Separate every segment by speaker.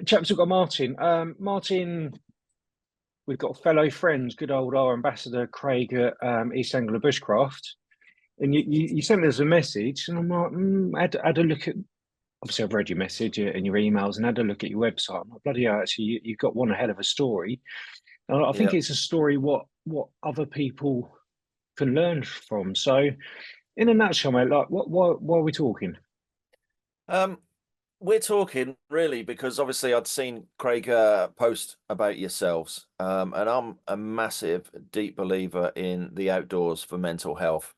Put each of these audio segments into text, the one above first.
Speaker 1: Chaps, we've got Martin. Martin, we've got fellow friends, good old our ambassador Craig at East Anglia Bushcraft. And you sent us a message, and I'm like, had a look at. Obviously, I've read your message and your emails, and had a look at your website. I'm like, bloody hell, actually, you've got one hell of a story. And I think
Speaker 2: Yeah.
Speaker 1: it's a story what other people can learn from. So, in a nutshell, mate, like, why are we talking?
Speaker 2: Um, we're talking really because obviously I'd seen Craig post about yourselves, and I'm a massive, deep believer in the outdoors for mental health.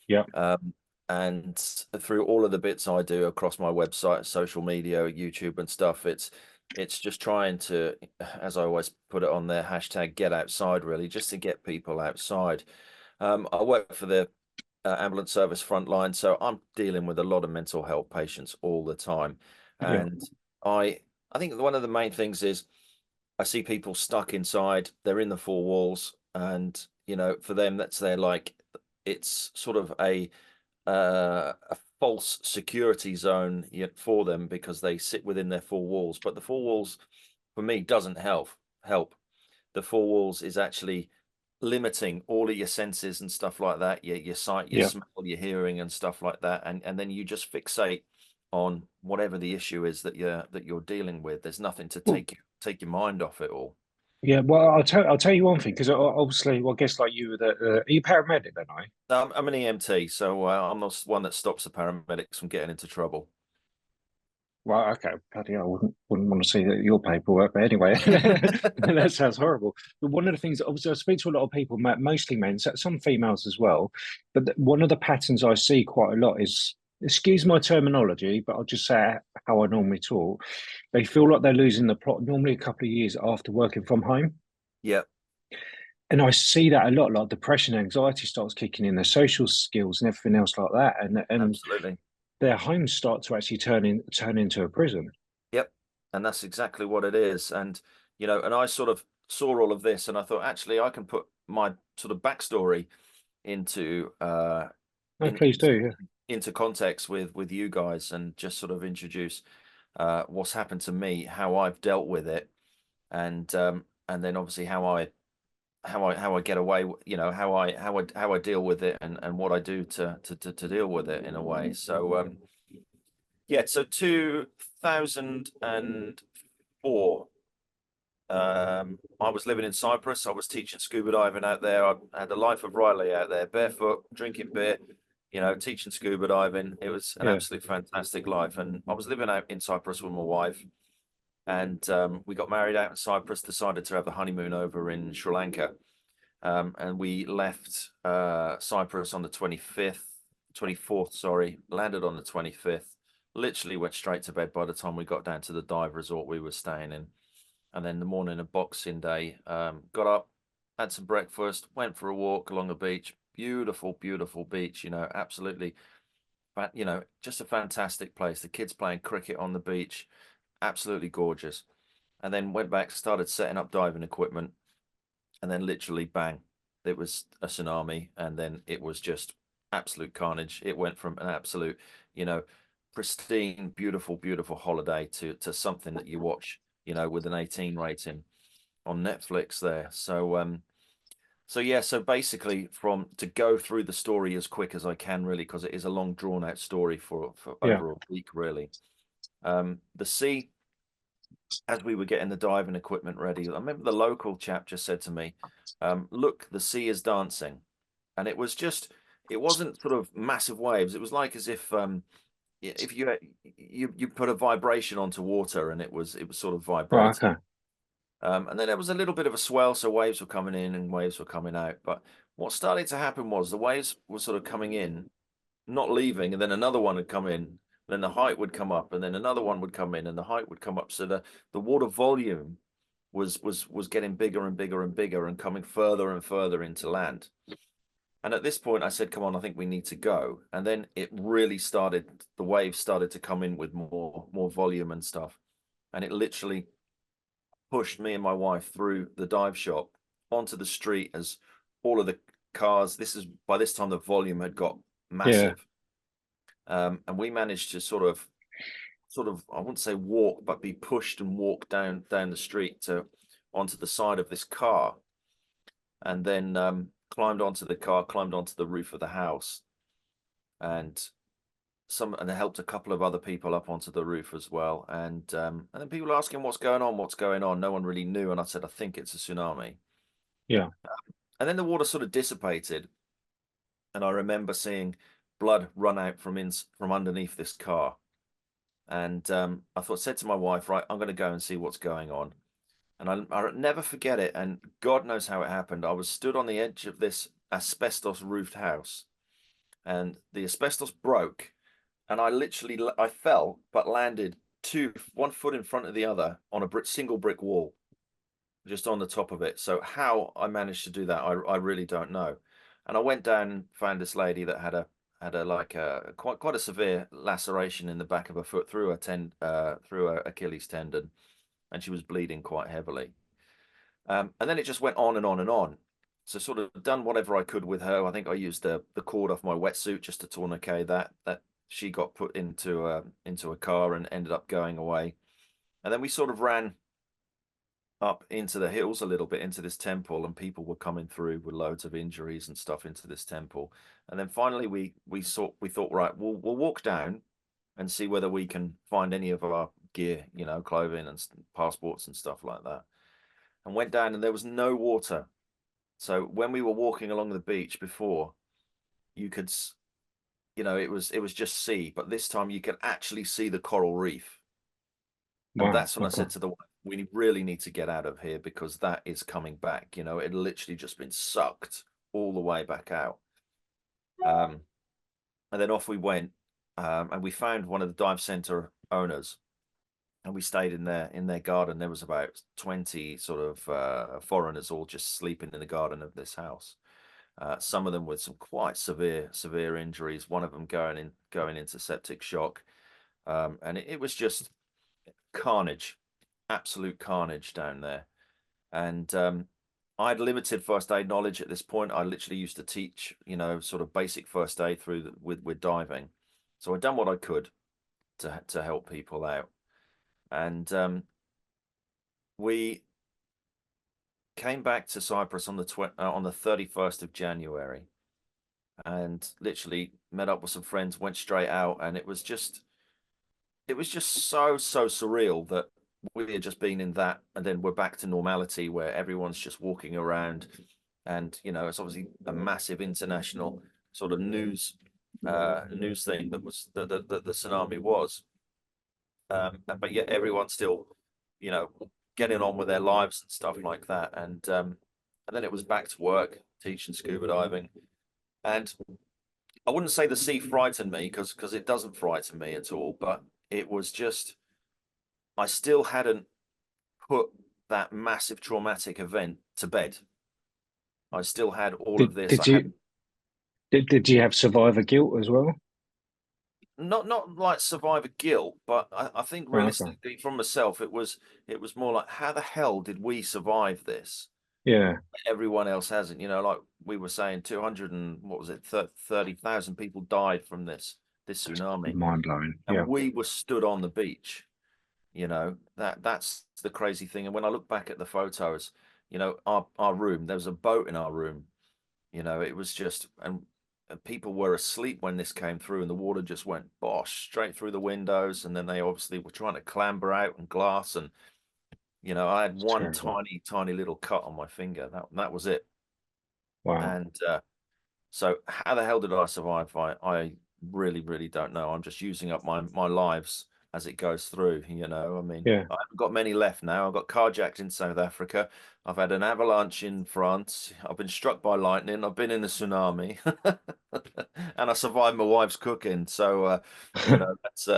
Speaker 1: Yeah,
Speaker 2: Um, and through all of the bits I do across my website, social media, YouTube and stuff, it's just trying to, as I always put it on there, hashtag get outside, really, just to get people outside. I work for the ambulance service frontline, so I'm dealing with a lot of mental health patients all the time.
Speaker 1: yeah,
Speaker 2: And I I think one of the main things is I see people stuck inside, they're in the four walls, and for them that's their like it's sort of a false security zone for them because they sit within their four walls. But the four walls for me doesn't help. The four walls is actually limiting all of your senses and stuff like that, your sight, your
Speaker 1: yeah.
Speaker 2: smell, your hearing and stuff like that. And then you just fixate on whatever the issue is that you're dealing with. There's nothing to
Speaker 1: Well,
Speaker 2: take your mind off it all.
Speaker 1: yeah. Well, I'll tell you one thing because obviously, well, I guess like you were are you paramedic then, are you?
Speaker 2: I'm an EMT, so I'm not one that stops the paramedics from getting into trouble.
Speaker 1: Well, okay, bloody hell, I wouldn't want to see your paperwork, but anyway, that sounds horrible. But one of the things, obviously, I speak to a lot of people, mostly men, some females as well. But one of the patterns I see quite a lot is, excuse my terminology, but I'll just say how I normally talk. They feel like they're losing the plot normally a couple of years after working from home.
Speaker 2: Yeah,
Speaker 1: And I see that a lot, like depression, anxiety starts kicking in, their social skills and everything else like that. And
Speaker 2: absolutely.
Speaker 1: their homes start to actually turn into a prison.
Speaker 2: Yep. And that's exactly what it is. And I sort of saw all of this and I thought, actually, I can put my sort of backstory into
Speaker 1: No,
Speaker 2: in,
Speaker 1: please
Speaker 2: into
Speaker 1: do.
Speaker 2: into context with you guys and just sort of introduce what's happened to me, how I've dealt with it, and then obviously how I get away, how I deal with it and what I do to deal with it in a way. So yeah, so 2004, I was living in Cyprus. I was teaching scuba diving out there. I had the life of Riley out there, barefoot, drinking beer, teaching scuba diving. It was an
Speaker 1: Yeah.
Speaker 2: absolute fantastic life. And I was living out in Cyprus with my wife, and we got married out in Cyprus, decided to have the honeymoon over in Sri Lanka. And we left Cyprus on the 25th, 24th, sorry, landed on the 25th, literally went straight to bed by the time we got down to the dive resort we were staying in. And then the morning of Boxing Day, got up, had some breakfast, went for a walk along the beach. Beautiful, beautiful beach, absolutely, just a fantastic place. The kids playing cricket on the beach, absolutely gorgeous. And then went back, started setting up diving equipment, and then literally bang, it was a tsunami, and then it was just absolute carnage. It went from an absolute, you know, pristine, beautiful, beautiful holiday to something that you watch, with an 18 rating on Netflix there. So yeah, so basically from to go through the story as quick as I can, really, because it is a long drawn out story for
Speaker 1: Yeah.
Speaker 2: over a week, really. The sea, as we were getting the diving equipment ready, I remember the local chap just said to me, look, the sea is dancing. And it wasn't sort of massive waves. It was like as if you put a vibration onto water and it was sort of
Speaker 1: Right.
Speaker 2: vibrating.
Speaker 1: Okay.
Speaker 2: And then there was a little bit of a swell, so waves were coming in and waves were coming out. But what started to happen was the waves were sort of coming in, not leaving, and then another one would come in, then the height would come up, and then another one would come in, and the height would come up. So the water volume was getting bigger and bigger and bigger and coming further and further into land. And at this point, I said, "Come on, I think we need to go." And then it really started. The waves started to come in with more volume and stuff, and it literally pushed me and my wife through the dive shop onto the street as all of the cars. By this time the volume had got
Speaker 1: Yeah.
Speaker 2: massive. And we managed to sort of sort of, I wouldn't say walk, but be pushed and walk down the street to onto the side of this car, and then climbed onto the car, climbed onto the roof of the house, and and I helped a couple of other people up onto the roof as well. And then people were asking what's going on, what's going on. No one really knew, and I said I think it's a tsunami.
Speaker 1: Yeah.
Speaker 2: And then the water sort of dissipated, and I remember seeing blood run out from underneath this car. And said to my wife, right, I'm going to go and see what's going on. And I'll never forget it. And God knows how it happened. I was stood on the edge of this asbestos roofed house, and the asbestos broke, and I fell, but landed one foot in front of the other on a single brick wall, just on the top of it. So how I managed to do that, I really don't know. And I went down and found this lady that had a like a quite a severe laceration in the back of her foot through her Achilles tendon, and she was bleeding quite heavily. And then it just went on and on and on. So sort of done whatever I could with her. I think I used the cord off my wetsuit just to tourniquet that. She got put into a car and ended up going away. And then we sort of ran up into the hills a little bit into this temple, and people were coming through with loads of injuries and stuff into this temple. And then finally we thought, right, we'll walk down and see whether we can find any of our gear, clothing and passports and stuff like that. And went down, and there was no water. So when we were walking along the beach before, you could, it was just sea, but this time you could actually see the coral reef. And
Speaker 1: Wow.
Speaker 2: that's when I said to the wife, we really need to get out of here, because that is coming back. It literally just been sucked all the way back out. And then off we went, and we found one of the dive center owners, and we stayed in their garden. There was about 20 sort of foreigners all just sleeping in the garden of this house. Some of them with some quite severe injuries. One of them going into septic shock, and it was just carnage, absolute carnage down there. And I had limited first aid knowledge at this point. I literally used to teach, sort of basic first aid with diving. So I'd done what I could to help people out. And we came back to Cyprus on the 31st of January, and literally met up with some friends, went straight out, and it was just so surreal that we had just been in that, and then we're back to normality where everyone's just walking around, and it's obviously a massive international sort of news thing that was the tsunami was. But yet everyone's still, getting on with their lives and stuff like that. And then it was back to work, teaching scuba diving. And I wouldn't say the sea frightened me, because it doesn't frighten me at all, but it was just, I still hadn't put that massive traumatic event to bed. I still had all of
Speaker 1: Did
Speaker 2: this.
Speaker 1: did you did you have survivor guilt as well?
Speaker 2: Not like survivor guilt, but I think
Speaker 1: Oh, okay.
Speaker 2: realistically from myself, it was more like, how the hell did we survive this?
Speaker 1: Yeah.
Speaker 2: Everyone else hasn't. Like we were saying, 30,000 people died from this tsunami,
Speaker 1: Mind blowing.
Speaker 2: and
Speaker 1: Yeah.
Speaker 2: we were stood on the beach. That's the crazy thing. And when I look back at the photos, our room, there was a boat in our room. It was just, and people were asleep when this came through, and the water just went bosh straight through the windows. And then they obviously were trying to clamber out and glass, and I had
Speaker 1: It's
Speaker 2: one
Speaker 1: terrible.
Speaker 2: tiny little cut on my finger. That was it.
Speaker 1: Wow.
Speaker 2: And so how the hell did I survive? I really don't know. I'm just using up my lives as it goes through. I mean,
Speaker 1: Yeah.
Speaker 2: I haven't got many left now. I got carjacked in South Africa. I've had an avalanche in France. I've been struck by lightning. I've been in the tsunami, and I survived my wife's cooking. So that's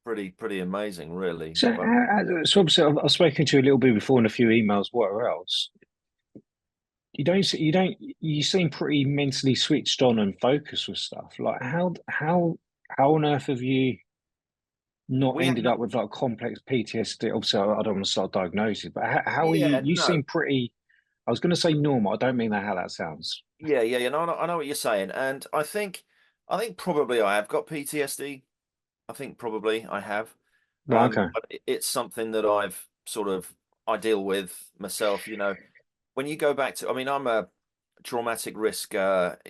Speaker 2: pretty amazing, really.
Speaker 1: So,
Speaker 2: But
Speaker 1: so obviously, I've spoken to you a little bit before in a few emails, whatever else. You seem pretty mentally switched on and focused with stuff. Like how on earth have you not
Speaker 2: we had
Speaker 1: ended up with like complex PTSD? Obviously, I don't want to start diagnosis, but how are you?
Speaker 2: yeah,
Speaker 1: You
Speaker 2: no.
Speaker 1: seem pretty. I was going to say normal. I don't mean that how that sounds.
Speaker 2: Yeah, I know what you're saying, and I think probably I have got PTSD. I think probably I have.
Speaker 1: Right. Okay.
Speaker 2: But it's something that I deal with myself. When you go back to, I mean, I'm a traumatic risk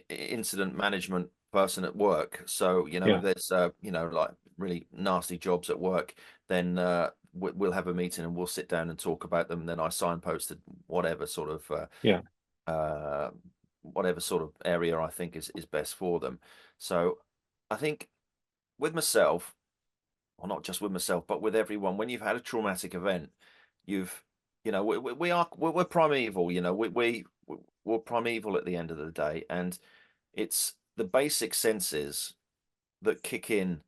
Speaker 2: incident management person at work. So, if
Speaker 1: Yeah.
Speaker 2: there's, like really nasty jobs at work, then we'll have a meeting and we'll sit down and talk about them. Then I signposted whatever sort of
Speaker 1: Yeah.
Speaker 2: uh, whatever sort of area I think is best for them. So I think with myself, or not just with myself, but with everyone, when you've had a traumatic event, you've, we're primeval, we're primeval at the end of the day. And it's the basic senses that kick in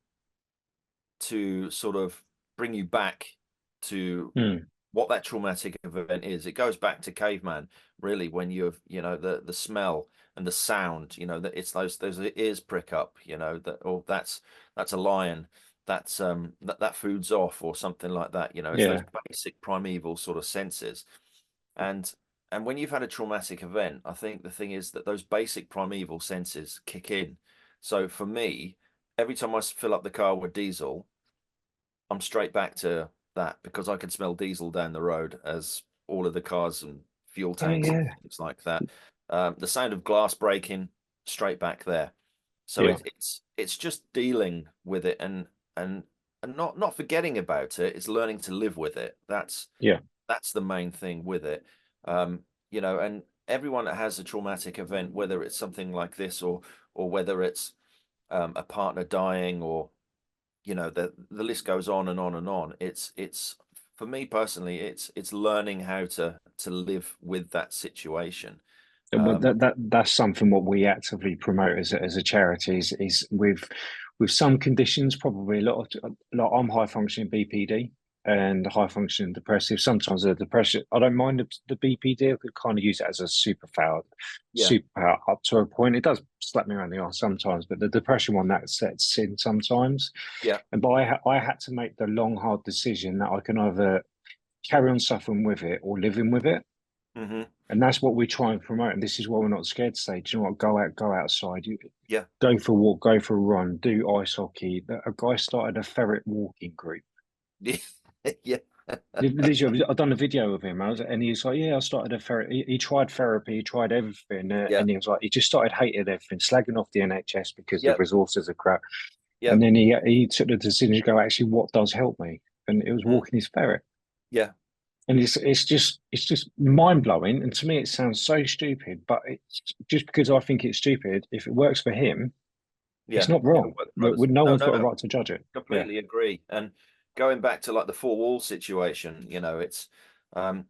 Speaker 2: to sort of bring you back to
Speaker 1: Mm.
Speaker 2: what that traumatic event is. It goes back to caveman, really, when you've, the smell and the sound, that it's those ears prick up, that, oh, that's a lion, that's that food's off, or something like that. It's those
Speaker 1: Yeah.
Speaker 2: basic primeval sort of senses. And when you've had a traumatic event, I think the thing is that those basic primeval senses kick in. So for me, every time I fill up the car with diesel, I'm straight back to that, because I can smell diesel down the road, as all of the cars and fuel
Speaker 1: Yeah.
Speaker 2: tanks and
Speaker 1: Yeah.
Speaker 2: things like that. The sound of glass breaking, straight back there. So
Speaker 1: Yeah.
Speaker 2: it's just dealing with it, and not forgetting about it. It's learning to live with it.
Speaker 1: Yeah.
Speaker 2: That's the main thing with it. Um, and everyone that has a traumatic event, whether it's something like this, or whether it's a partner dying, or the list goes on and on and on. It's for me personally, it's learning how to live with that situation.
Speaker 1: Well,
Speaker 2: Um,
Speaker 1: that's something what we actively promote as a charity is with some conditions, probably a lot. I'm high functioning BPD and high functioning depressive. Sometimes the depression, I don't mind the BPD. I could kind of use it as a
Speaker 2: yeah.
Speaker 1: superpower up to a point. It does slap me around the arse sometimes, but the depression one that sets in sometimes.
Speaker 2: Yeah.
Speaker 1: And but I had to make the long hard decision that I can either carry on suffering with it or living with it.
Speaker 2: Hmm.
Speaker 1: And that's what we try and promote. And this is why we're not scared to say, do you know what, go outside,
Speaker 2: Yeah.
Speaker 1: go for a walk, go for a run, do ice hockey. A guy started a ferret walking group.
Speaker 2: Yeah.
Speaker 1: Literally, I've done a video of him, and he's like, "Yeah, I started a ferret." He tried therapy, he tried everything,
Speaker 2: Yeah.
Speaker 1: and he was like, he just started hating everything, slagging off the NHS because the
Speaker 2: Yep.
Speaker 1: resources are crap. And
Speaker 2: Yep.
Speaker 1: then he took the decision to go, actually, what does help me? And it was
Speaker 2: Mm.
Speaker 1: walking his ferret.
Speaker 2: Yeah.
Speaker 1: And it's just mind blowing. And to me, it sounds so stupid, but it's just because I think it's stupid. If it works for him, it's
Speaker 2: Yeah.
Speaker 1: not
Speaker 2: It'll
Speaker 1: wrong.
Speaker 2: work for others.
Speaker 1: No
Speaker 2: No,
Speaker 1: one's
Speaker 2: no,
Speaker 1: got a
Speaker 2: no.
Speaker 1: right to judge it. Yeah,
Speaker 2: Completely agree. And going back to like the four wall situation, it's um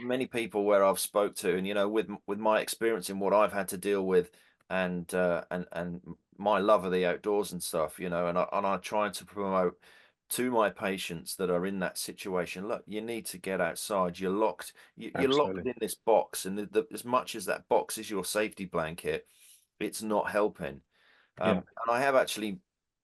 Speaker 2: many people where I've spoke to, and with my experience in what I've had to deal with, and my love of the outdoors and stuff, and I try to promote to my patients that are in that situation. Look, you need to get outside. You're locked. You're locked
Speaker 1: absolutely.
Speaker 2: in this box, and as much as that box is your safety blanket, it's not helping.
Speaker 1: Yeah,
Speaker 2: And I have actually,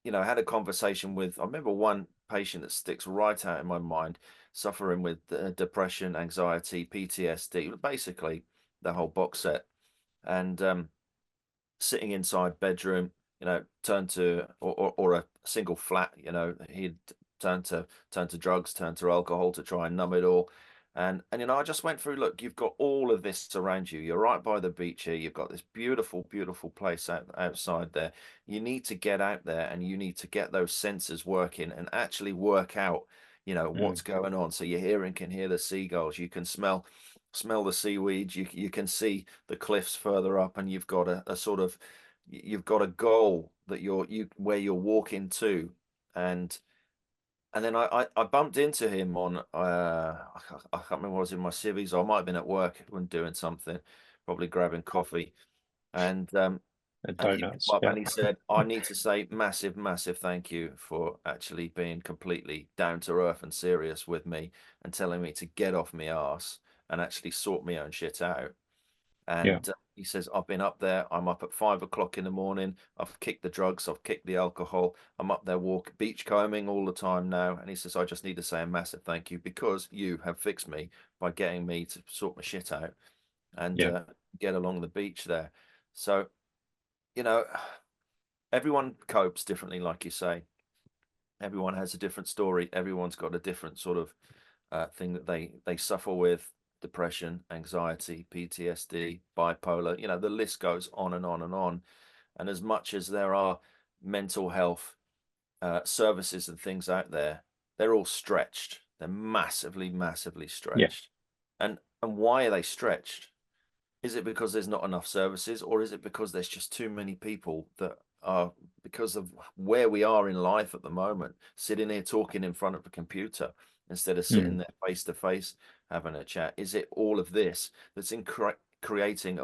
Speaker 2: had a conversation with, I remember one patient that sticks right out in my mind, suffering with depression, anxiety, PTSD, basically the whole box set. And sitting inside bedroom, turned to, or a single flat, he'd turned to drugs, turned to alcohol to try and numb it all. And I just went through, look, you've got all of this around you. You're right by the beach here. You've got this beautiful, beautiful place outside there. You need to get out there, and you need to get those senses working and actually work out,
Speaker 1: mm,
Speaker 2: what's going on. So your hearing can hear the seagulls, you can smell the seaweed, you can see the cliffs further up, and you've got a sort of, you've got a goal that where you're walking to. And then I bumped into him on I can't remember what I was in my civvies, or I might have been at work when doing something, probably grabbing coffee. And he come
Speaker 1: donuts.
Speaker 2: up
Speaker 1: Yeah,
Speaker 2: and he said, I need to say massive, massive thank you for actually being completely down to earth and serious with me, and telling me to get off my arse and actually sort my own shit out.
Speaker 1: yeah,
Speaker 2: And he says, I've been up there. I'm up at 5 o'clock in the morning. I've kicked the drugs. I've kicked the alcohol. I'm up there beach combing all the time now. And he says, I just need to say a massive thank you, because you have fixed me by getting me to sort my shit out and
Speaker 1: yeah,
Speaker 2: get along the beach there. So, you know, everyone copes differently, like you say. everyone has a different story. Everyone's got a different sort of thing that they suffer with: depression, anxiety, PTSD, bipolar. You know, the list goes on and on and on. And as much as there are mental health services and things out there, they're all stretched. They're massively, massively
Speaker 1: Yeah.
Speaker 2: stretched. And why are they stretched? Is it because there's not enough services, or is it because there's just too many people that are, because of where we are in life at the moment, sitting here talking in front of a computer instead of sitting
Speaker 1: Mm.
Speaker 2: there face to face having a chat? Is it all of this that's creating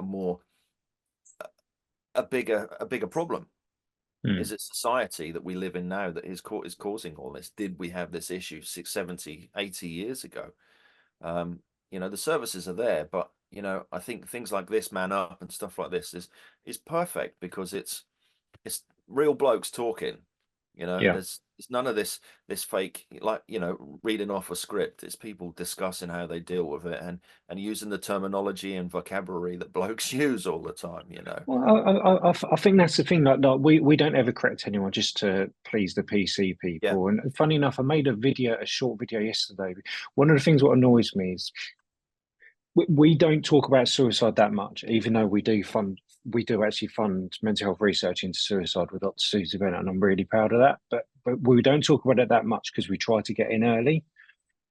Speaker 2: a bigger problem?
Speaker 1: Mm.
Speaker 2: Is it society that we live in now that is causing all this? Did we have this issue 6, 70, 80 years ago? The services are there, but I think things like this MANUP and stuff like this is perfect because it's real blokes talking.
Speaker 1: Yeah.
Speaker 2: There's none of this fake, like, reading off a script. It's people discussing how they deal with it, and using the terminology and vocabulary that blokes use all the time.
Speaker 1: Well, I think that's the thing. Like we don't ever correct anyone just to please the PC
Speaker 2: Yeah,
Speaker 1: people. And funny enough, I made a short video yesterday. One of the things what annoys me is we don't talk about suicide that much, even though we do actually fund mental health research into suicide with Dr. Susie Bennett, and I'm really proud of that. But we don't talk about it that much because we try to get in early.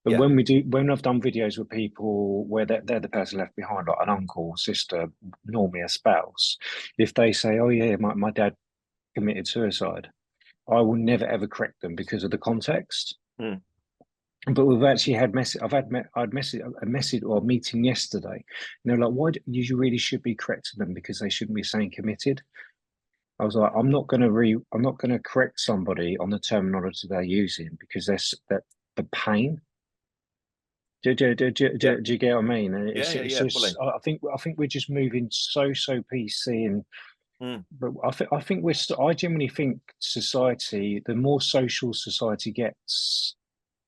Speaker 1: But
Speaker 2: yeah,
Speaker 1: when I've done videos with people where they're the person left behind, like an uncle, sister, normally a spouse, if they say, "Oh yeah, my dad committed suicide," I will never ever correct them because of the context.
Speaker 2: mm,
Speaker 1: But we've actually had message. I'd message a message or a meeting yesterday. And they're like, "Why you really should be correcting them because they shouldn't be saying committed." I was like, I'm not gonna correct somebody on the terminology they're using because that the pain.
Speaker 2: yeah,
Speaker 1: Do you get what I mean? And
Speaker 2: yeah, yeah,
Speaker 1: it's
Speaker 2: yeah,
Speaker 1: just
Speaker 2: fully.
Speaker 1: I think we're just moving so PC, and
Speaker 2: Mm,
Speaker 1: but I think I genuinely think society, the more social society gets,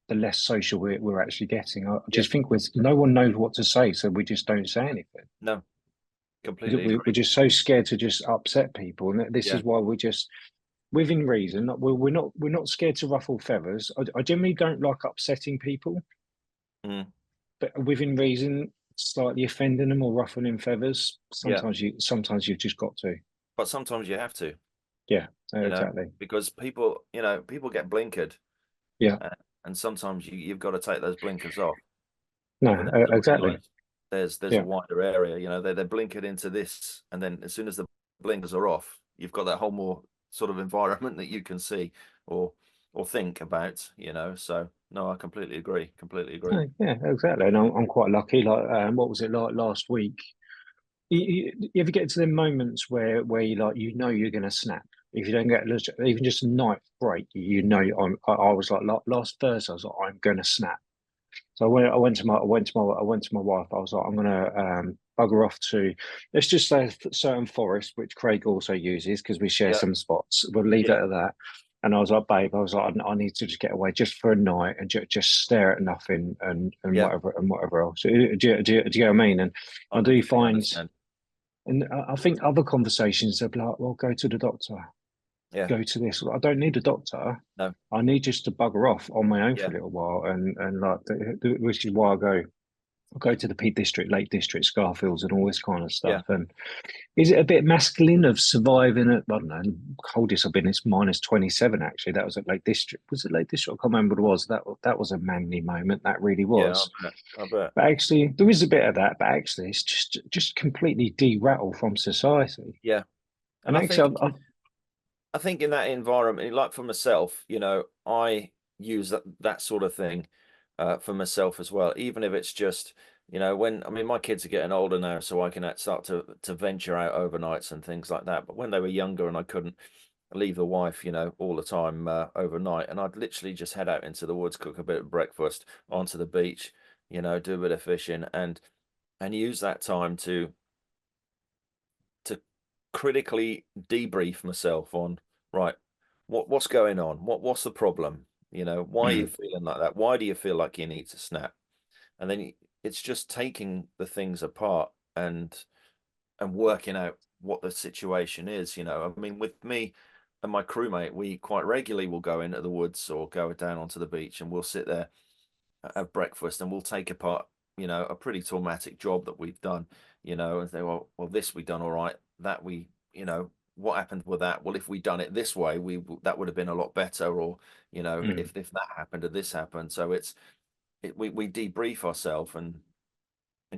Speaker 1: the less social we're actually getting. I
Speaker 2: yeah,
Speaker 1: just think no one knows what to say, so we just don't say anything.
Speaker 2: no, completely
Speaker 1: We're
Speaker 2: agree.
Speaker 1: just so scared to just upset people, and this
Speaker 2: Yeah,
Speaker 1: is why we're just within reason. We're not scared to ruffle feathers. I generally don't like upsetting people,
Speaker 2: mm,
Speaker 1: but within reason, slightly offending them or ruffling feathers.
Speaker 2: yeah.
Speaker 1: Sometimes you've just got to.
Speaker 2: But sometimes you have to,
Speaker 1: Yeah,
Speaker 2: you know,
Speaker 1: exactly.
Speaker 2: because people get blinkered,
Speaker 1: Yeah,
Speaker 2: uh, and sometimes you've got to take those blinkers off,
Speaker 1: no,
Speaker 2: for them to
Speaker 1: exactly.
Speaker 2: realize there's a
Speaker 1: Yeah.
Speaker 2: wider area. They're blinkered into this, and then as soon as the blinkers are off, you've got that whole more sort of environment that you can see or think about. So no, I completely agree. Completely agree.
Speaker 1: Yeah, exactly. And I'm quite lucky. Like, what was it like last week? You ever get to the moments where you like you're gonna snap if you don't get even just a night break. I was like last Thursday. I was like I'm gonna snap. So I went to my wife. I was like I'm gonna bugger off to let's just say a certain forest which Craig also uses because we share
Speaker 2: Yeah,
Speaker 1: some spots. We'll leave it
Speaker 2: yeah,
Speaker 1: at that. And I was like, babe, I need to just get away just for a night and just stare at nothing and
Speaker 2: yeah.
Speaker 1: whatever else. Do you get what I mean? And
Speaker 2: I
Speaker 1: I do
Speaker 2: completely
Speaker 1: find
Speaker 2: understand.
Speaker 1: and I think other conversations are like, well, go to the doctor,
Speaker 2: Yeah,
Speaker 1: go to this. I don't need a doctor.
Speaker 2: no,
Speaker 1: I need just to bugger off on my own for
Speaker 2: yeah,
Speaker 1: a little while, and like, which is why I go to the Peak District, Lake District, Scarfields, and all this kind of
Speaker 2: yeah,
Speaker 1: stuff. And is it a bit masculine of surviving at, I don't know, coldest I've been, it's -27 actually. That was at Lake District. Was it Lake District? I can't remember what it was. That was a manly moment. That really
Speaker 2: yeah.
Speaker 1: was.
Speaker 2: I bet. I bet.
Speaker 1: But actually, there is a bit of that. But actually, it's just completely de-rattle from society.
Speaker 2: Yeah, and
Speaker 1: And
Speaker 2: I think
Speaker 1: actually,
Speaker 2: I think in that environment, like for myself, I use that sort of thing for myself as well. Even if it's just, when I mean my kids are getting older now, so I can start to venture out overnights and things like that. But when they were younger and I couldn't leave the wife, all the time overnight, and I'd literally just head out into the woods, cook a bit of breakfast, onto the beach, do a bit of fishing, and use that time to critically debrief myself on, right, what's going on, what's the problem, why are you
Speaker 1: mm,
Speaker 2: feeling like that, why do you feel like you need to snap? And then it's just taking the things apart and working out what the situation is. I mean, with me, and my crewmate, we quite regularly will go into the woods or go down onto the beach, and we'll sit there, have breakfast, and we'll take apart, a pretty traumatic job that we've done, and say, well, this we done all right, that we, what happened with that? Well, if we done it this way, that would have been a lot better, or
Speaker 1: Mm.
Speaker 2: if that happened or this happened. So we debrief ourselves and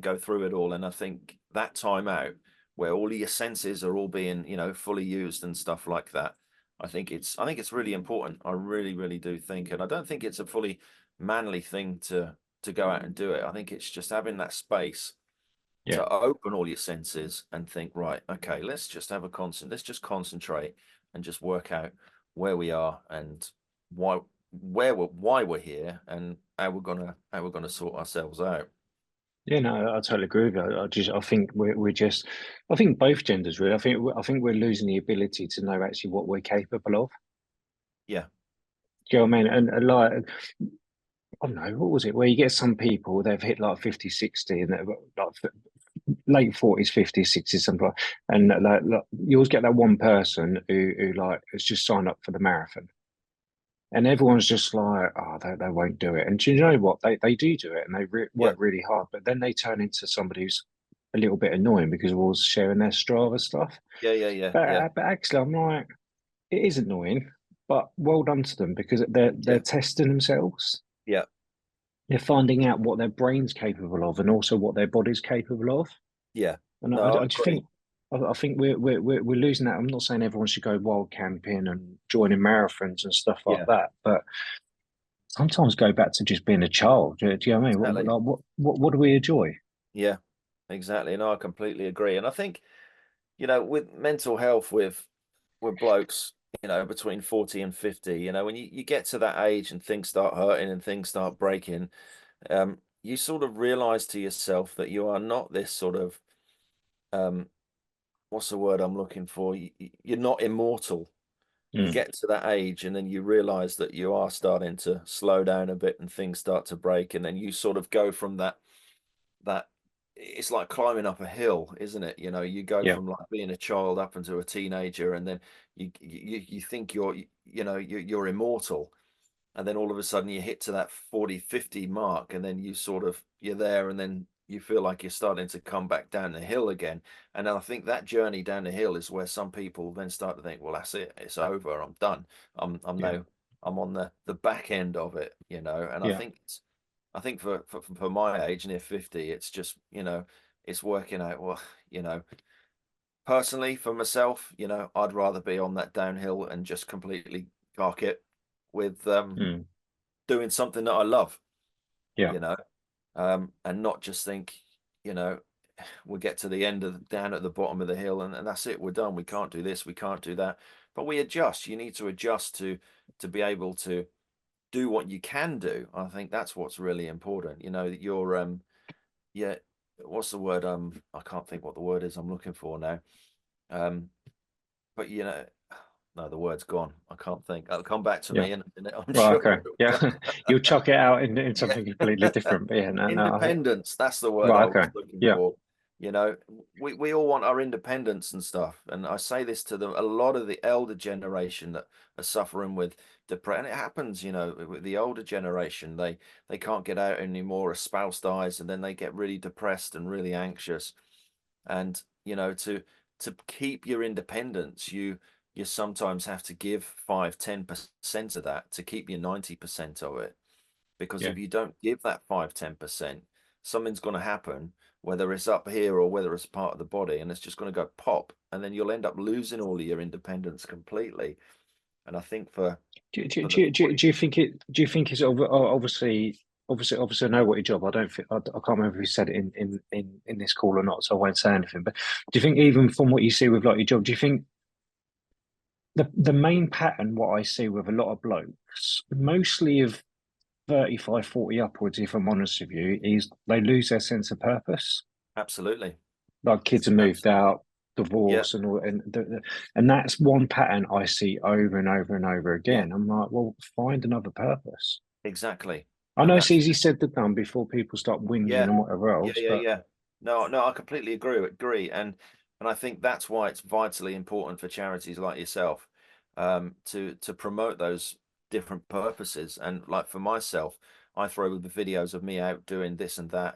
Speaker 2: go through it all. And I think that time out where all of your senses are all being, fully used and stuff like that, I think it's really important. I really, really do think, and I don't think it's a fully manly thing to go out and do it. I think it's just having that space
Speaker 1: Yeah.
Speaker 2: to open all your senses and think, right, okay, let's just concentrate and just work out where we are and why we're here, and how we're gonna sort ourselves out.
Speaker 1: Yeah, no, I totally agree with you. I think we're just, I think both genders really. I think we're losing the ability to know actually what we're capable of.
Speaker 2: Yeah,
Speaker 1: Do you know what I mean? And like, I don't know, what was it? Where you get some people, they've hit like 50, 60, and they're like late 40s, 50s, 60s, something like, and like, you always get that one person who like has just signed up for the marathon. And everyone's just like, oh, they won't do it. And do you know what? They do it, and they
Speaker 2: yeah,
Speaker 1: work really hard. But then they turn into somebody who's a little bit annoying because we're all sharing their Strava stuff.
Speaker 2: yeah, yeah, yeah,
Speaker 1: But
Speaker 2: yeah,
Speaker 1: but actually, I'm like, it is annoying, but well done to them because they're
Speaker 2: yeah,
Speaker 1: testing themselves.
Speaker 2: yeah,
Speaker 1: They're finding out what their brain's capable of, and also what their body's capable of.
Speaker 2: yeah.
Speaker 1: And
Speaker 2: No, I
Speaker 1: I just
Speaker 2: agree.
Speaker 1: think. I think we're losing that. I'm not saying everyone should go wild camping and joining marathons and stuff like
Speaker 2: Yeah,
Speaker 1: that, but sometimes go back to just being a child. Do you know what I mean?
Speaker 2: exactly.
Speaker 1: What do we enjoy?
Speaker 2: Yeah, exactly. No, I completely agree. And I think, with mental health, with blokes, between 40 and 50, when you get to that age and things start hurting and things start breaking, you sort of realize to yourself that you are not this sort of, um, what's the word I'm looking for? You're not immortal. You
Speaker 1: Mm,
Speaker 2: get to that age and then you realize that you are starting to slow down a bit and things start to break. And then you sort of go from that it's like climbing up a hill, isn't it? You go
Speaker 1: yeah,
Speaker 2: from like being a child up into a teenager, and then you think you're immortal, and then all of a sudden you hit to that 40, 50 mark, and then you're there, and then you feel like you're starting to come back down the hill again. And I think that journey down the hill is where some people then start to think, well, that's it, it's over, I'm done, I'm
Speaker 1: yeah,
Speaker 2: now, I'm on the back end of it, and I
Speaker 1: yeah,
Speaker 2: think for my age, near 50, it's just, it's working out. Well, you know, personally for myself, I'd rather be on that downhill and just completely park it with
Speaker 1: mm,
Speaker 2: doing something that I love,
Speaker 1: yeah,
Speaker 2: you know, and not just think, you know, we'll get to the end of down at the bottom of the hill, and that's it, we're done. We can't do this, we can't do that. But we adjust. You need to adjust to be able to do what you can do. I think that's what's really important. That you're yeah, what's the word? I can't think what the word is I'm looking for now. Um, but no, the word's gone. I can't think. It'll come back to
Speaker 1: yeah.
Speaker 2: me, and I'm
Speaker 1: Well,
Speaker 2: sure
Speaker 1: okay,
Speaker 2: it
Speaker 1: yeah.
Speaker 2: will.
Speaker 1: You'll chuck it out in
Speaker 2: Yeah.
Speaker 1: something completely different. But yeah, no, no.
Speaker 2: Independence, that's the word I
Speaker 1: Right,
Speaker 2: was
Speaker 1: okay,
Speaker 2: looking
Speaker 1: yeah,
Speaker 2: for. You know, we all want our independence and stuff. And I say this to a lot of the elder generation that are suffering with depression. And it happens, with the older generation, they can't get out anymore, a spouse dies, and then they get really depressed and really anxious. And, to keep your independence, you sometimes have to give 5, 10% of that to keep your 90% of it. Because
Speaker 1: yeah,
Speaker 2: if you don't give that 5, 10%, something's going to happen, whether it's up here or whether it's part of the body, and it's just going to go pop, and then you'll end up losing all of your independence completely. And I think for the 40,
Speaker 1: do you think it? Do you think it's obviously I know what your job. I don't think I can't remember if you said it in this call or not, so I won't say anything. But do you think even from what you see with like your job, do you think the main pattern what I see with a lot of blokes, mostly of 35, 40 upwards, if I'm honest with you, is they lose their sense of purpose.
Speaker 2: absolutely,
Speaker 1: Like kids are moved
Speaker 2: absolutely,
Speaker 1: out,
Speaker 2: yeah,
Speaker 1: divorce, and all, and that's one pattern I see over and over and over
Speaker 2: yeah,
Speaker 1: again. I'm like, well, find another purpose.
Speaker 2: exactly,
Speaker 1: I know
Speaker 2: and
Speaker 1: it's
Speaker 2: that's
Speaker 1: easy said than done before people start whinging
Speaker 2: yeah,
Speaker 1: and whatever
Speaker 2: yeah,
Speaker 1: else,
Speaker 2: yeah,
Speaker 1: but
Speaker 2: yeah. No, no, I completely agree, and I think that's why it's vitally important for charities like yourself, to promote those different purposes. And like for myself, I throw the videos of me out doing this and that.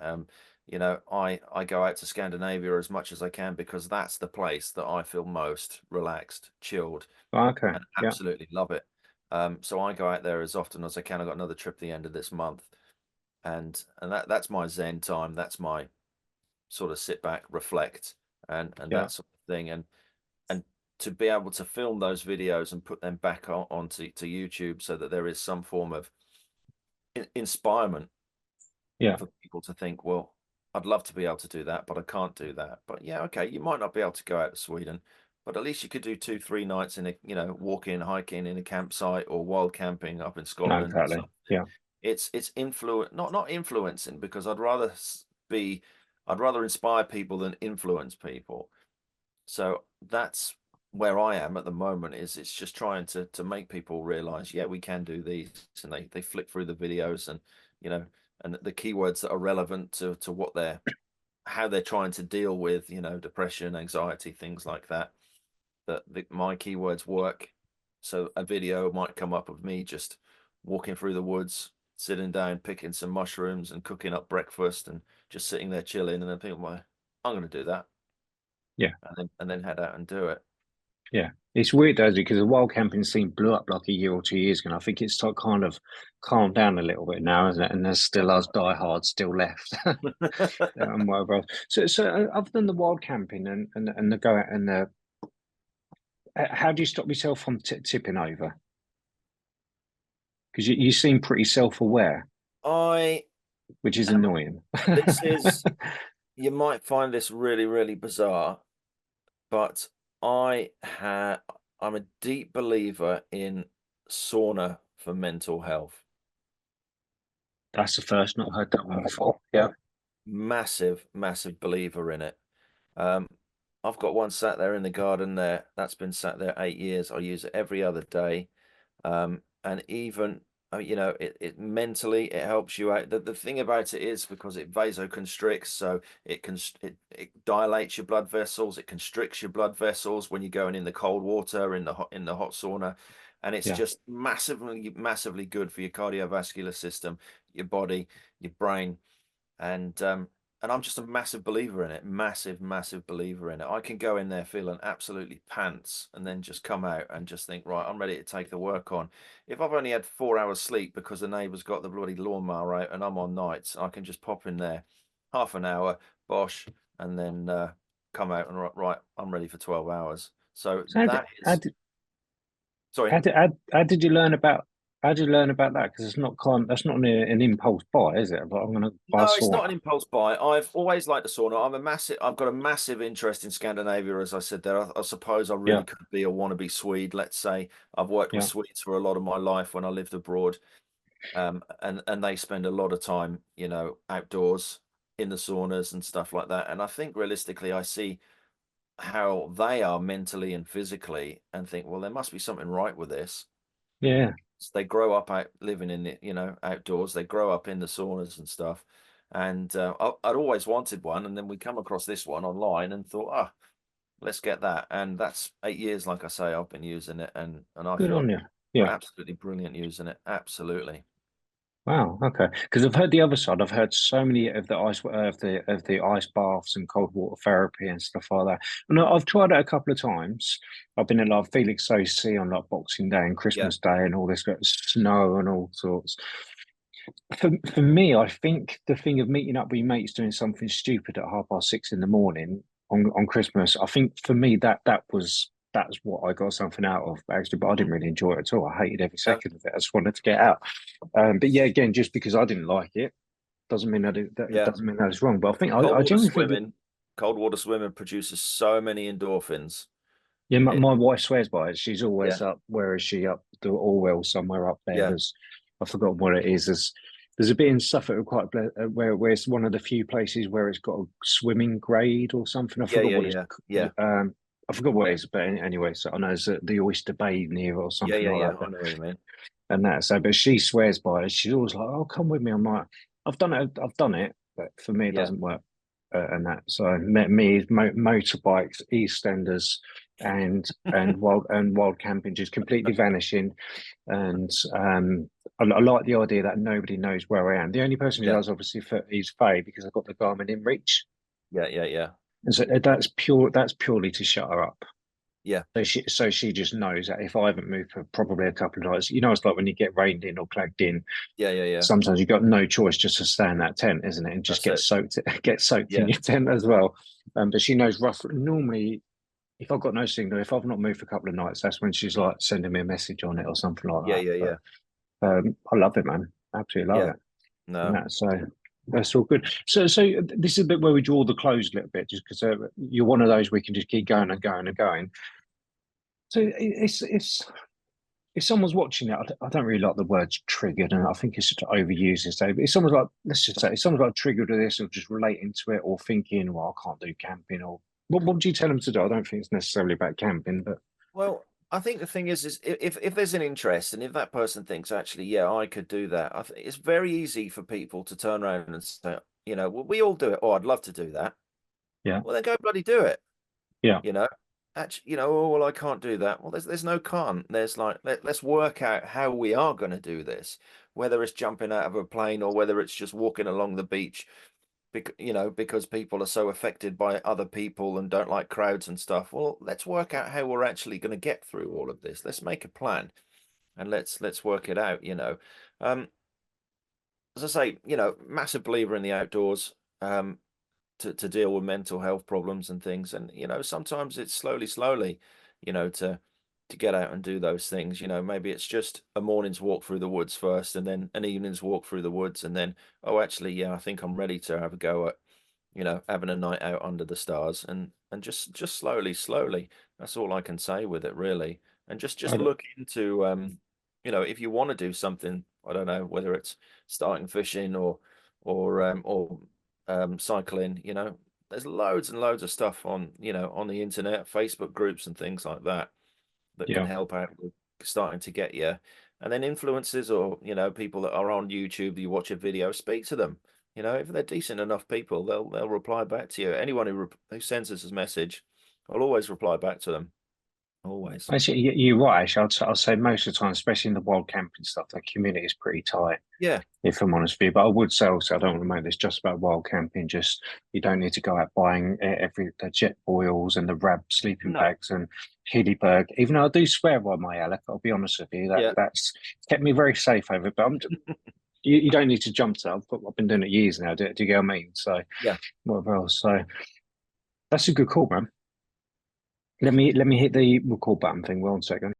Speaker 2: You know, I go out to Scandinavia as much as I can because that's the place that I feel most relaxed, chilled,
Speaker 1: Okay.
Speaker 2: and
Speaker 1: Yeah.
Speaker 2: absolutely love it. So I go out there as often as I can. I've got another trip at the end of this month, and that's my Zen time. That's my sort of sit back, reflect, and
Speaker 1: Yeah.
Speaker 2: that sort of thing. And to be able to film those videos and put them back onto YouTube so that there is some form of inspirement
Speaker 1: Yeah.
Speaker 2: for people to think, well, I'd love to be able to do that, but I can't do that. But yeah, okay, you might not be able to go out to Sweden, but at least you could do 2, 3 nights in a, you know, walking, hiking in a campsite or wild camping up in
Speaker 1: No,
Speaker 2: Scotland or
Speaker 1: exactly.
Speaker 2: something.
Speaker 1: Yeah.
Speaker 2: It's influence, not influencing, because I'd rather inspire people than influence people. So that's where I am at the moment. Is it's just trying to make people realize, yeah, we can do these, and they flick through the videos, and you know, and the keywords that are relevant to what they're how they're trying to deal with, you know, depression, anxiety, things like that. My keywords work. So a video might come up of me just walking through the woods, sitting down, picking some mushrooms and cooking up breakfast and just sitting there chilling, and then think, well, I'm going to do that,
Speaker 1: Yeah.
Speaker 2: and then head out and do it.
Speaker 1: Yeah. It's weird though, because the wild camping scene blew up like a year or 2 years ago. And I think it's like kind of calmed down a little bit now, isn't it? And there's still us diehards still left. And whatever else. So other than the wild camping and the go out and the, how do you stop yourself from tipping over? Because you seem pretty self-aware,
Speaker 2: I
Speaker 1: which is
Speaker 2: am,
Speaker 1: annoying.
Speaker 2: this is, you might find this really, really bizarre, but I'm a deep believer in sauna for mental health.
Speaker 1: That's the first not heard that one before. Yeah.
Speaker 2: Massive, massive believer in it. Um, I've got one sat there in the garden there. That's been sat there 8 years. I use it every other day. And even, you know, it mentally, it helps you out. The thing about it is because it vasoconstricts, so it dilates your blood vessels, it constricts your blood vessels when you're going in the cold water, in the hot sauna. And it's
Speaker 1: Yeah.
Speaker 2: just massively, massively good for your cardiovascular system, your body, your brain, and I'm just a massive believer in it. Massive, massive believer in it. I can go in there feeling absolutely pants and then just come out and just think, right, I'm ready to take the work on. If I've only had 4 hours sleep because the neighbour's got the bloody lawnmower out and I'm on nights, I can just pop in there, half an hour, bosh, and then come out and right, I'm ready for 12 hours. So
Speaker 1: So
Speaker 2: that is, sorry.
Speaker 1: how did you learn about that? Because it's not that's not an impulse buy, is it? But I'm going to buy a
Speaker 2: No, it's not
Speaker 1: sauna.
Speaker 2: an impulse buy. I've always liked the sauna. I've got a massive interest in Scandinavia, as I said there. I suppose I
Speaker 1: Yeah.
Speaker 2: really could be a wannabe Swede. Let's say I've worked with
Speaker 1: Yeah.
Speaker 2: Swedes for a lot of my life when I lived abroad, and they spend a lot of time, you know, outdoors in the saunas and stuff like that. And I think realistically, I see how they are mentally and physically, and think, well, there must be something right with this.
Speaker 1: Yeah.
Speaker 2: They grow up out living in it, you know, outdoors. They grow up in the saunas and stuff. And I'd always wanted one, and then we come across this one online and thought, ah, let's get that. And that's 8 years, like I say, I've been using it, and I
Speaker 1: Good
Speaker 2: feel
Speaker 1: on you. Yeah.
Speaker 2: absolutely brilliant using it. Absolutely.
Speaker 1: Wow. Okay. Because I've heard the other side. I've heard so many of the ice baths and cold water therapy and stuff like that. And I've tried it a couple of times. I've been at like Felix OC on like Boxing Day and
Speaker 2: Yeah.
Speaker 1: Christmas Day and all this snow and all sorts. For me, I think the thing of meeting up with your mates doing something stupid at 6:30 in the morning on Christmas, I think for me that's what I got something out of actually, but I didn't really enjoy it at all. I hated every
Speaker 2: No,
Speaker 1: second of it. I just wanted to get out. But yeah, again, just because I didn't like it doesn't mean it
Speaker 2: yeah.
Speaker 1: doesn't mean that it's wrong. But I think
Speaker 2: Cold
Speaker 1: I
Speaker 2: water
Speaker 1: genuinely think that
Speaker 2: swimming, cold water swimming produces so many endorphins.
Speaker 1: yeah,
Speaker 2: It,
Speaker 1: my wife swears by it. She's
Speaker 2: yeah,
Speaker 1: always up. Where is she up? The Orwell somewhere up there.
Speaker 2: yeah,
Speaker 1: There's I've forgotten what it is. There's a bit in Suffolk where it's one of the few places where it's got a swimming grade or something. I
Speaker 2: yeah,
Speaker 1: forgot
Speaker 2: yeah,
Speaker 1: what it's
Speaker 2: yeah, yeah,
Speaker 1: I forgot what it is, but anyway, so I know it's the Oyster Bay near or
Speaker 2: yeah,
Speaker 1: something
Speaker 2: yeah,
Speaker 1: like
Speaker 2: yeah.
Speaker 1: that.
Speaker 2: I know what you mean.
Speaker 1: And that so, but she swears by it. She's always like, "Oh, come with me." I'm like, I've done it, but for me, it
Speaker 2: Yeah.
Speaker 1: doesn't work." And that so me, motorbikes, EastEnders, and wild camping just completely vanishing. And I like the idea that nobody knows where I am. The only person who
Speaker 2: Yeah,
Speaker 1: does obviously is Faye, because I've got the Garmin in reach,
Speaker 2: yeah.
Speaker 1: and so that's pure. That's purely to shut her up.
Speaker 2: Yeah,
Speaker 1: So she just knows that if I haven't moved for probably a couple of nights, it's like when you get rained in or clagged in.
Speaker 2: yeah.
Speaker 1: Sometimes you've got no choice just to stay in that tent, isn't it? And just
Speaker 2: That's it.
Speaker 1: get soaked in
Speaker 2: Yeah,
Speaker 1: your tent as well. But she knows roughly. Normally, if I've got no signal, if I've not moved for a couple of nights, that's when she's like sending me a message on it or something like
Speaker 2: yeah,
Speaker 1: that.
Speaker 2: yeah, yeah,
Speaker 1: But I love it, man. Absolutely love
Speaker 2: yeah.
Speaker 1: it. And
Speaker 2: No,
Speaker 1: that's all good. So this is a bit where we draw the close a little bit, just because you're one of those we can just keep going and going and going. So it's if someone's watching it, I don't really like the words triggered, and I think it's just overused this day. But if someone's like, let's just say, if someone's like triggered to this, or just relating to it, or thinking, well, I can't do camping, or what would you tell them to do? I don't think it's necessarily about camping, but
Speaker 2: well, I think the thing is if there's an interest, and if that person thinks actually, yeah, I could do that, I think it's very easy for people to turn around and say, well, we all do it. Oh, I'd love to do that.
Speaker 1: yeah,
Speaker 2: Well, then go bloody do it.
Speaker 1: yeah,
Speaker 2: You know, actually, oh, well, I can't do that. Well, there's no can't. There's like, let's work out how we are going to do this, whether it's jumping out of a plane or whether it's just walking along the beach, because people are so affected by other people and don't like crowds and stuff. Well, let's work out how we're actually going to get through all of this. Let's make a plan and let's work it out. Um, as I say, massive believer in the outdoors. To deal with mental health problems and things. And sometimes it's slowly, to get out and do those things. Maybe it's just a morning's walk through the woods first, and then an evening's walk through the woods, and then, oh, actually, yeah, I think I'm ready to have a go at having a night out under the stars, and just slowly. That's all I can say with it, really. And just
Speaker 1: I,
Speaker 2: look into if you want to do something, I don't know whether it's starting fishing or cycling. There's loads and loads of stuff on the internet, Facebook groups and things like that can
Speaker 1: yeah.
Speaker 2: help out with starting to get you. And then influencers or people that are on YouTube, you watch a video, speak to them. If they're decent enough people, they'll reply back to you. Anyone who sends us a message, I'll always reply back to them. Always.
Speaker 1: Actually, you're right. Actually, I'll say most of the time, especially in the wild camping stuff, the community is pretty tight,
Speaker 2: Yeah.
Speaker 1: if I'm honest with you. But I would say also, I don't want to make this just about wild camping. Just you don't need to go out buying the jet boils and the rab sleeping
Speaker 2: No.
Speaker 1: bags and Hillyberg. Even though I do swear by my Alec, I'll be honest with you,
Speaker 2: Yeah.
Speaker 1: that's kept me very safe over. But you don't need to jump to that. I've been doing it years now. Do you get what I mean? So
Speaker 2: Yeah.
Speaker 1: whatever else. So that's a good call, man. Let me hit the record button thing. 1 second.